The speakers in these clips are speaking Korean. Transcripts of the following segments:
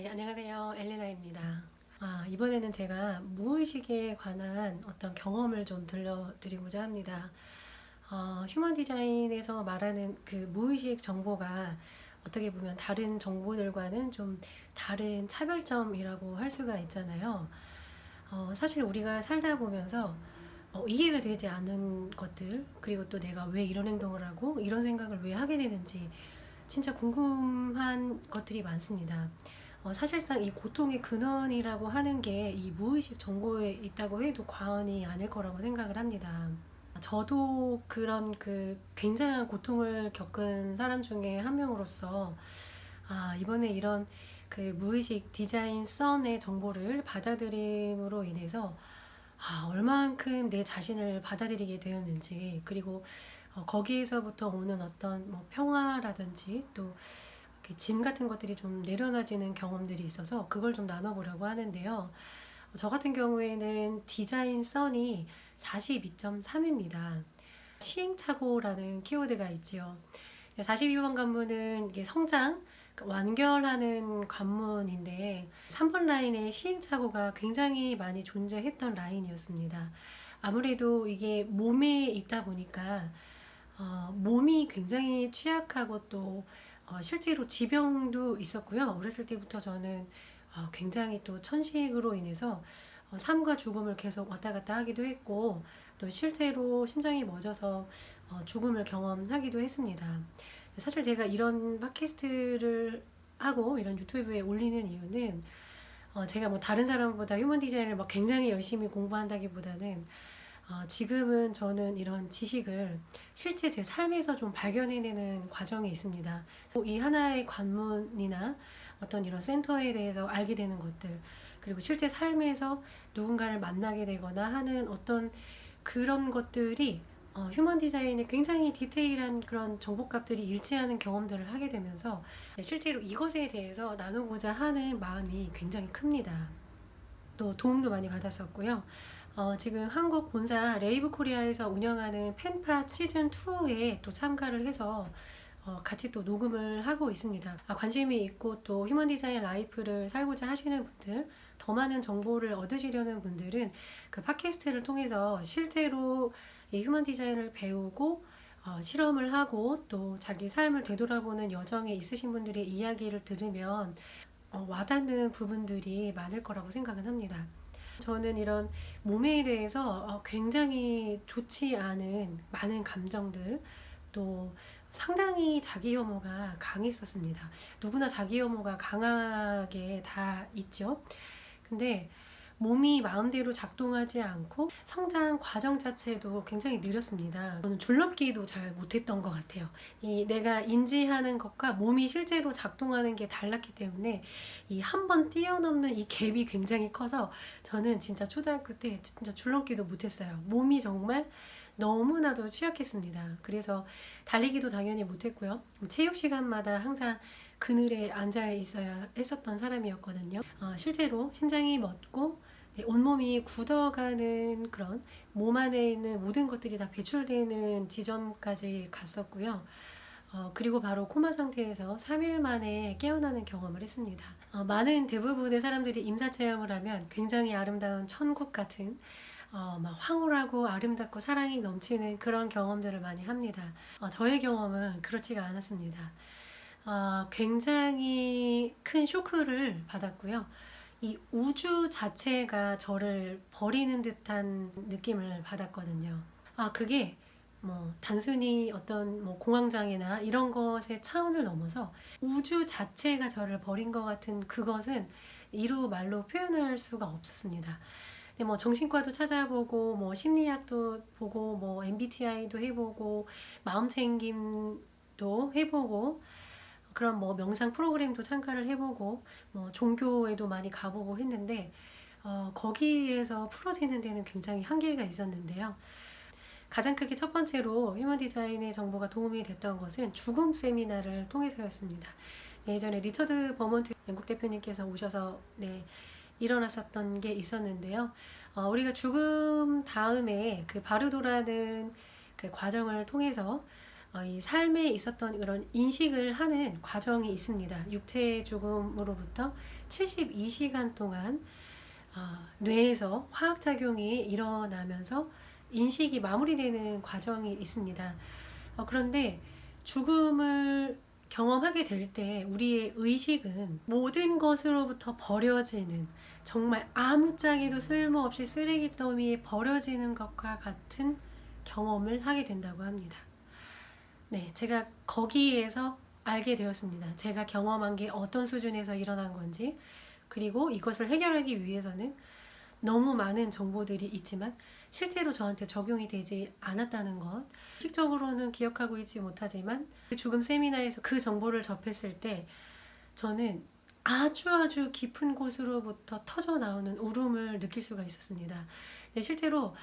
네, 안녕하세요. 엘리나입니다. 이번에는 제가 무의식에 관한 어떤 경험을 좀 들려드리고자 합니다. 휴먼 디자인에서 말하는 그 무의식 정보가 어떻게 보면 다른 정보들과는 좀 다른 차별점이라고 할 수가 있잖아요. 사실 우리가 살다 보면서 이해가 되지 않는 것들, 그리고 또 내가 왜 이런 행동을 하고 이런 생각을 왜 하게 되는지 진짜 궁금한 것들이 많습니다. 사실상 이 고통의 근원이라고 하는 게 이 무의식 정보에 있다고 해도 과언이 아닐 거라고 생각을 합니다. 저도 그런 그 굉장한 고통을 겪은 사람 중에 한 명으로서 이번에 이런 그 무의식 디자인 썬의 정보를 받아들임으로 인해서 얼만큼 내 자신을 받아들이게 되었는지, 그리고 거기에서부터 오는 어떤 뭐 평화라든지 또 이렇게 짐 같은 것들이 좀 내려놔지는 경험들이 있어서 그걸 좀 나눠보려고 하는데요. 저 같은 경우에는 디자인 썬이 42.3입니다. 시행착오라는 키워드가 있지요. 42번 관문은 이게 성장, 완결하는 관문인데 3번 라인에 시행착오가 굉장히 많이 존재했던 라인이었습니다. 아무래도 이게 몸에 있다 보니까 몸이 굉장히 취약하고 또 실제로 지병도 있었고요. 어렸을 때부터 저는 굉장히 또 천식으로 인해서 삶과 죽음을 계속 왔다 갔다 하기도 했고 또 실제로 심장이 멎어서 죽음을 경험하기도 했습니다. 사실 제가 이런 팟캐스트를 하고 이런 유튜브에 올리는 이유는 제가 뭐 다른 사람보다 휴먼 디자인을 막 굉장히 열심히 공부한다기보다는 지금은 저는 이런 지식을 실제 제 삶에서 좀 발견해내는 과정이 있습니다. 이 하나의 관문이나 어떤 이런 센터에 대해서 알게 되는 것들, 그리고 실제 삶에서 누군가를 만나게 되거나 하는 어떤 그런 것들이 휴먼 디자인에 굉장히 디테일한 그런 정보값들이 일치하는 경험들을 하게 되면서 실제로 이것에 대해서 나누고자 하는 마음이 굉장히 큽니다. 또 도움도 많이 받았었고요. 지금 한국 본사 레이브 코리아에서 운영하는 펜팟 시즌 2에 또 참가를 해서 같이 또 녹음을 하고 있습니다. 관심이 있고 또 휴먼 디자인 라이프를 살고자 하시는 분들, 더 많은 정보를 얻으시려는 분들은 그 팟캐스트를 통해서 실제로 이 휴먼 디자인을 배우고 실험을 하고 또 자기 삶을 되돌아보는 여정에 있으신 분들의 이야기를 들으면 와닿는 부분들이 많을 거라고 생각은 합니다. 저는 이런 몸에 대해서 굉장히 좋지 않은 많은 감정들, 또 상당히 자기 혐오가 강했었습니다. 누구나 자기 혐오가 강하게 다 있죠. 근데 몸이 마음대로 작동하지 않고 성장 과정 자체도 굉장히 느렸습니다. 저는 줄넘기도 잘 못했던 것 같아요. 이 내가 인지하는 것과 몸이 실제로 작동하는 게 달랐기 때문에 이 한 번 뛰어넘는 이 갭이 굉장히 커서 저는 진짜 초등학교 때 진짜 줄넘기도 못했어요. 몸이 정말 너무나도 취약했습니다. 그래서 달리기도 당연히 못했고요. 체육 시간마다 항상 그늘에 앉아 있어야 했었던 사람이었거든요. 실제로 심장이 멎고 온몸이 굳어가는 그런 몸 안에 있는 모든 것들이 다 배출되는 지점까지 갔었고요. 그리고 바로 코마 상태에서 3일 만에 깨어나는 경험을 했습니다. 많은 대부분의 사람들이 임사 체험을 하면 굉장히 아름다운 천국 같은 막 황홀하고 아름답고 사랑이 넘치는 그런 경험들을 많이 합니다. 저의 경험은 그렇지가 않았습니다. 굉장히 큰 쇼크를 받았고요. 이 우주 자체가 저를 버리는 듯한 느낌을 받았거든요. 그게 뭐 단순히 어떤 뭐 공황장애나 이런 것의 차원을 넘어서 우주 자체가 저를 버린 것 같은 그것은 이루 말로 표현할 수가 없었습니다. 근데 뭐 정신과도 찾아보고 뭐 심리학도 보고 뭐 MBTI도 해보고 마음챙김도 해보고 그런 뭐 명상 프로그램도 참가를 해보고 뭐 종교에도 많이 가보고 했는데 거기에서 풀어지는 데는 굉장히 한계가 있었는데요. 가장 크게 첫 번째로 휴먼 디자인의 정보가 도움이 됐던 것은 죽음 세미나를 통해서였습니다. 예전에 리처드 버먼트 영국 대표님께서 오셔서 일어났었던 게 있었는데요. 우리가 죽음 다음에 그 바르도라는 그 과정을 통해서 이 삶에 있었던 그런 인식을 하는 과정이 있습니다. 육체의 죽음으로부터 72시간 동안 뇌에서 화학작용이 일어나면서 인식이 마무리되는 과정이 있습니다. 그런데 죽음을 경험하게 될 때 우리의 의식은 모든 것으로부터 버려지는, 정말 아무짝에도 쓸모없이 쓰레기 더미에 버려지는 것과 같은 경험을 하게 된다고 합니다. 네, 제가 거기에서 알게 되었습니다. 제가 경험한 게 어떤 수준에서 일어난 건지, 그리고 이것을 해결하기 위해서는 너무 많은 정보들이 있지만 실제로 저한테 적용이 되지 않았다는 것, 식적으로는 기억하고 있지 못하지만 죽음 세미나에서 그 정보를 접했을 때 저는 아주 깊은 곳으로부터 터져 나오는 울음을 느낄 수가 있었습니다. 네, 실제로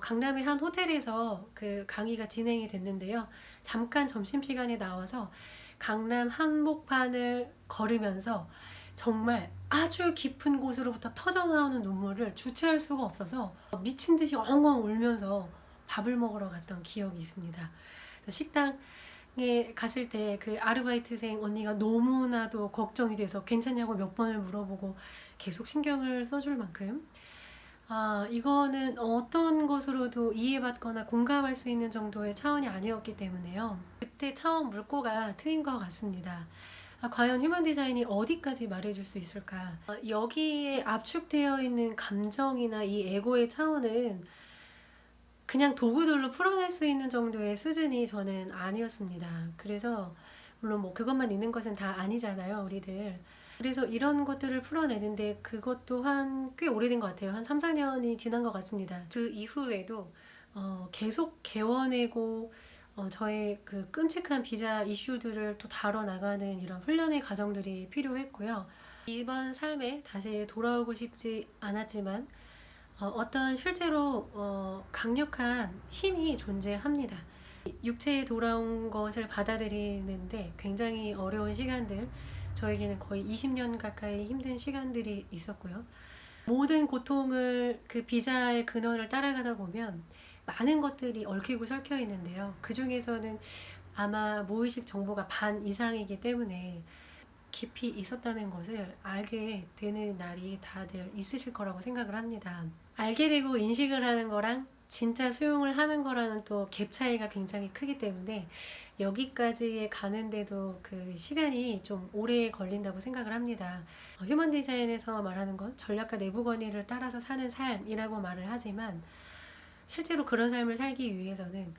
강남의 한 호텔에서 그 강의가 진행이 됐는데요. 잠깐 점심시간에 나와서 강남 한복판을 걸으면서 정말 아주 깊은 곳으로부터 터져 나오는 눈물을 주체할 수가 없어서 미친 듯이 엉엉 울면서 밥을 먹으러 갔던 기억이 있습니다. 식당에 갔을 때 그 아르바이트생 언니가 너무나도 걱정이 돼서 괜찮냐고 몇 번을 물어보고 계속 신경을 써줄 만큼 이거는 어떤 것으로도 이해받거나 공감할 수 있는 정도의 차원이 아니었기 때문에요. 그때 처음 물꼬가 트인 것 같습니다. 과연 휴먼 디자인이 어디까지 말해줄 수 있을까? 여기에 압축되어 있는 감정이나 이 에고의 차원은 그냥 도구들로 풀어낼 수 있는 정도의 수준이 저는 아니었습니다. 그래서 물론 뭐 그것만 있는 것은 다 아니잖아요, 우리들. 그래서 이런 것들을 풀어내는데 그것 또한 꽤 오래된 것 같아요. 한 3, 4년이 지난 것 같습니다. 그 이후에도 계속 개워내고 저의 그 끔찍한 비자 이슈들을 또 다뤄나가는 이런 훈련의 과정들이 필요했고요. 이번 삶에 다시 돌아오고 싶지 않았지만 어떤 실제로 강력한 힘이 존재합니다. 육체에 돌아온 것을 받아들이는데 굉장히 어려운 시간들, 저에게는 거의 20년 가까이 힘든 시간들이 있었고요. 모든 고통을 그 비자의 근원을 따라가다 보면 많은 것들이 얽히고 설켜 있는데요. 그 중에서는 아마 무의식 정보가 반 이상이기 때문에 깊이 있었다는 것을 알게 되는 날이 다들 있으실 거라고 생각을 합니다. 알게 되고 인식을 하는 거랑 진짜 수용을 하는 거라는 또 갭 차이가 굉장히 크기 때문에 여기까지 가는데도 그 시간이 좀 오래 걸린다고 생각을 합니다. 휴먼 디자인에서 말하는 건 전략과 내부 권위를 따라서 사는 삶이라고 말을 하지만 실제로 그런 삶을 살기 위해서는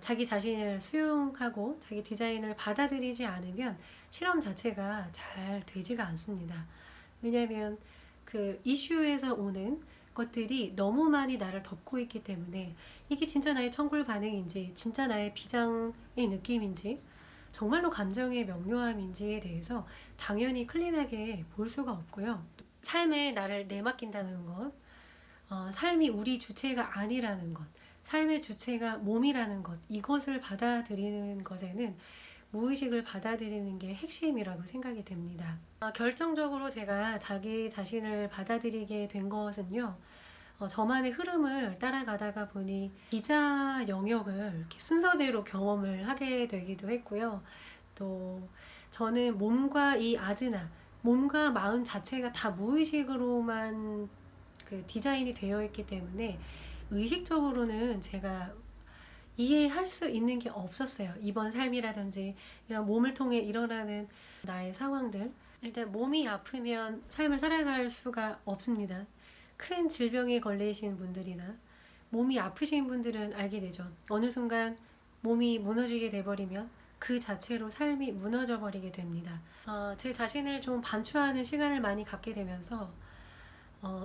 자기 자신을 수용하고 자기 디자인을 받아들이지 않으면 실험 자체가 잘 되지가 않습니다. 왜냐하면 그 이슈에서 오는 것들이 너무 많이 나를 덮고 있기 때문에 이게 진짜 나의 청굴 반응인지 진짜 나의 비장의 느낌인지 정말로 감정의 명료함인지에 대해서 당연히 클린하게 볼 수가 없고요. 삶에 나를 내맡긴다는 것, 삶이 우리 주체가 아니라는 것, 삶의 주체가 몸이라는 것, 이것을 받아들이는 것에는 무의식을 받아들이는 게 핵심이라고 생각이 됩니다. 결정적으로 제가 자기 자신을 받아들이게 된 것은요, 저만의 흐름을 따라가다가 보니 기자 영역을 이렇게 순서대로 경험을 하게 되기도 했고요. 또 저는 몸과 이 아즈나, 몸과 마음 자체가 다 무의식으로만 그 디자인이 되어 있기 때문에 의식적으로는 제가 이해할 수 있는 게 없었어요. 이번 삶이라든지 이런 몸을 통해 일어나는 나의 상황들. 일단 몸이 아프면 삶을 살아갈 수가 없습니다. 큰 질병에 걸리신 분들이나 몸이 아프신 분들은 알게 되죠. 어느 순간 몸이 무너지게 돼버리면 그 자체로 삶이 무너져 버리게 됩니다. 제 자신을 좀 반추하는 시간을 많이 갖게 되면서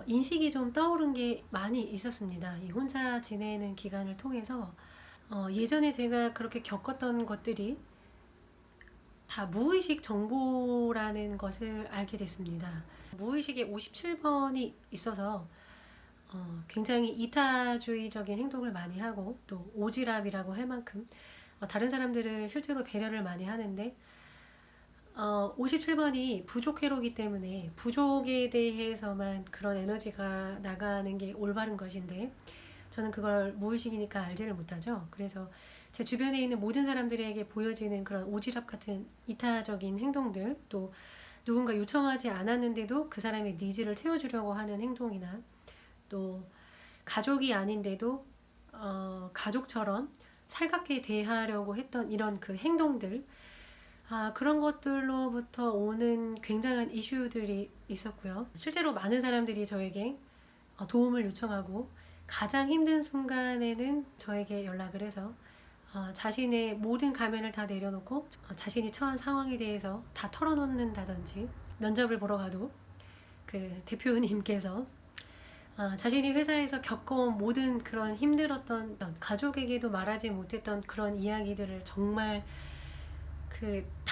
인식이 좀 떠오른 게 많이 있었습니다. 이 혼자 지내는 기간을 통해서 예전에 제가 그렇게 겪었던 것들이 다 무의식 정보라는 것을 알게 됐습니다. 무의식에 57번이 있어서 굉장히 이타주의적인 행동을 많이 하고 또 오지랖이라고 할 만큼 다른 사람들을 실제로 배려를 많이 하는데 57번이 부족 회로이기 때문에 부족에 대해서만 그런 에너지가 나가는 게 올바른 것인데 저는 그걸 무의식이니까 알지를 못하죠. 그래서 제 주변에 있는 모든 사람들에게 보여지는 그런 오지랖 같은 이타적인 행동들, 또 누군가 요청하지 않았는데도 그 사람의 니즈를 채워주려고 하는 행동이나 또 가족이 아닌데도 가족처럼 살갑게 대하려고 했던 이런 그 행동들, 그런 것들로부터 오는 굉장한 이슈들이 있었고요. 실제로 많은 사람들이 저에게 도움을 요청하고 가장 힘든 순간에는 저에게 연락을 해서 자신의 모든 가면을 다 내려놓고 자신이 처한 상황에 대해서 다 털어놓는다든지, 면접을 보러 가도 그 대표님께서 자신이 회사에서 겪어온 모든 그런 힘들었던 가족에게도 말하지 못했던 그런 이야기들을 정말 그 다